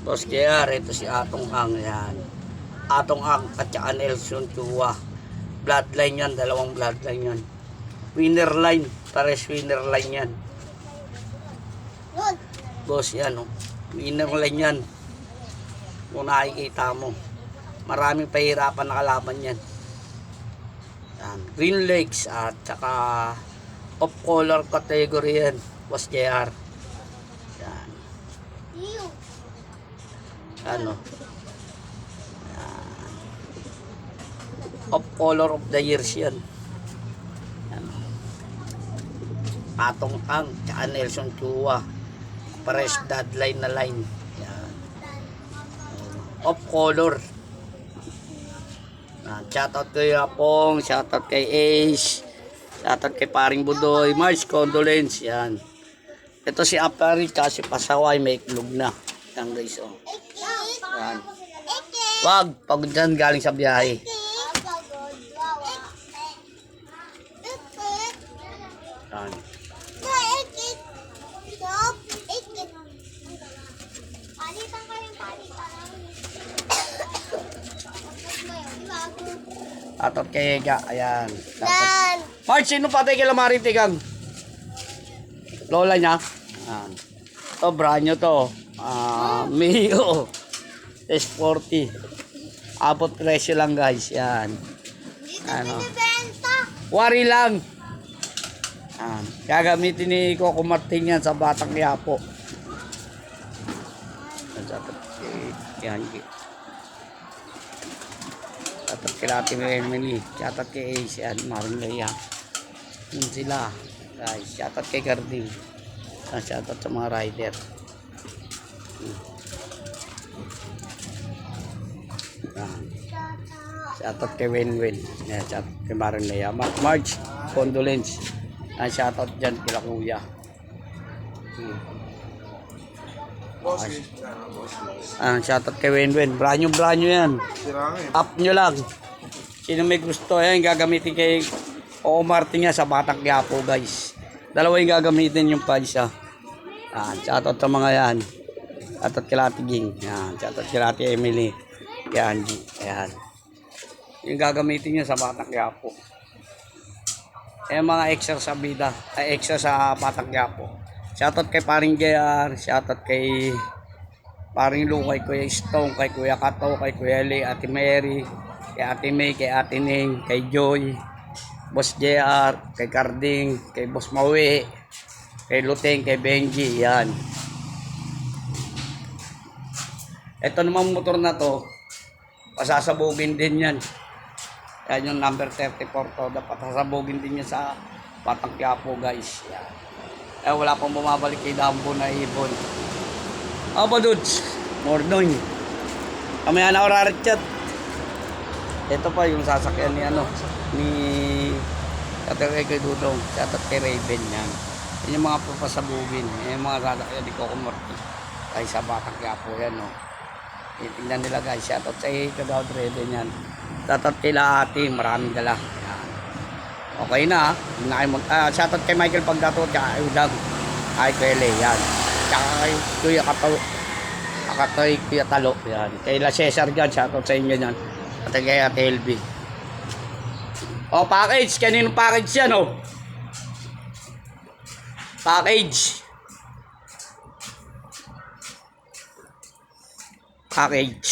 Boss JR, ito si Atong Ang yan. Atong Ang at saka Nelson Chua. Bloodline yan, dalawang bloodline yan. Winner line, pares winner line yan. Boss yan, oh. Winner line yan. Kung nakikita mo. Maraming pahirapan na kalaban yan. Yan. Green legs at saka off color category yan. Boss JR. Yan. Ano? Yan. Off color of the years yan. Yan. Atong Ang tsaka Nelson Chua. Pares deadline na line. Yan. Off color. Shoutout kay Apong, shoutout kay Ace, shoutout kay Paring Budoy, March condolence, yan. Ito si Apari, kasi pasaway, may iklog na. Yan guys, oh. Yan. Wag, pagod dyan, galing sa biyahe. Yan. Atot kay Ega, ayan. Dan. March, sino patay kay Lamari Tigang? Lola niya? Ayan. Ito, branyo to. Mio. S40. Abot presyo lang guys, yan. Ano? Wari lang. Ayan. Gagamitin ni Coco Martin yan sa Batang Quiapo. Yan. Chatot kay Lati Emily, chatot kay Ace, yan, Maring Leia. Yun sila, guys, chatot kay Garding, chatot sa mga rider. Chatot kay Wenwen, yan, chatot kay Maring Leia. March, condolence, chatot dyan kila Kuya. Shoutout kay Wenwen. Branyo yan. Up nyo lang. Sino may gusto yan, gagamitin kay Coco Martin nga sa Batang Quiapo guys. Dalawa yung gagamitin yung paisa. Shoutout sa mga yan. Shoutout kay Lati Ging. Shoutout kay Lati Emily. Kay Angie. Ayan. Yung gagamitin nyo sa Batang Quiapo. Mga extra sa bida. Extra sa Batang Quiapo. Shoutout kay Paring JR, shoutout kay Paring Lu, kay Kuya Stone, kay Kuya Kato, kay Kuya Lee, Ate Mary, kay Ate May, kay Ate Ning, kay Joy, Boss JR, kay Carding, kay Boss Maui, kay Luteng, kay Benji, yan. Ito namang motor na to, pasasabugin din yan. Yan yung number 34 to, dapat pasasabugin din yan sa Batang Quiapo guys, yan. Wala pang bumabalik kay Dambo na ibon. Aba dudes, morning. Kamaya na orarit chat. Ito pa yung sasakyan ni ni Tatay kay Dudong, Tatay Raven yan. Yan yung mga papasabugin, yung mga sasakyan ni Coco Martin. Ay sa Batang Quiapo yan, no. Tingnan nila guys, shoutout sa Kagawad Raven yan. Shoutout kay Lahati, maraming dala. Okay na, shoutout kay Michael Pagdato, tsaka Udang, ay Kwele, yan. Tsaka kay Kuya Kato, kay Kuya Talo, yan. Kay La Cesar dyan, shoutout sa inyo dyan. At kay Ate LB. Package, kaninong package yan, Package. Package.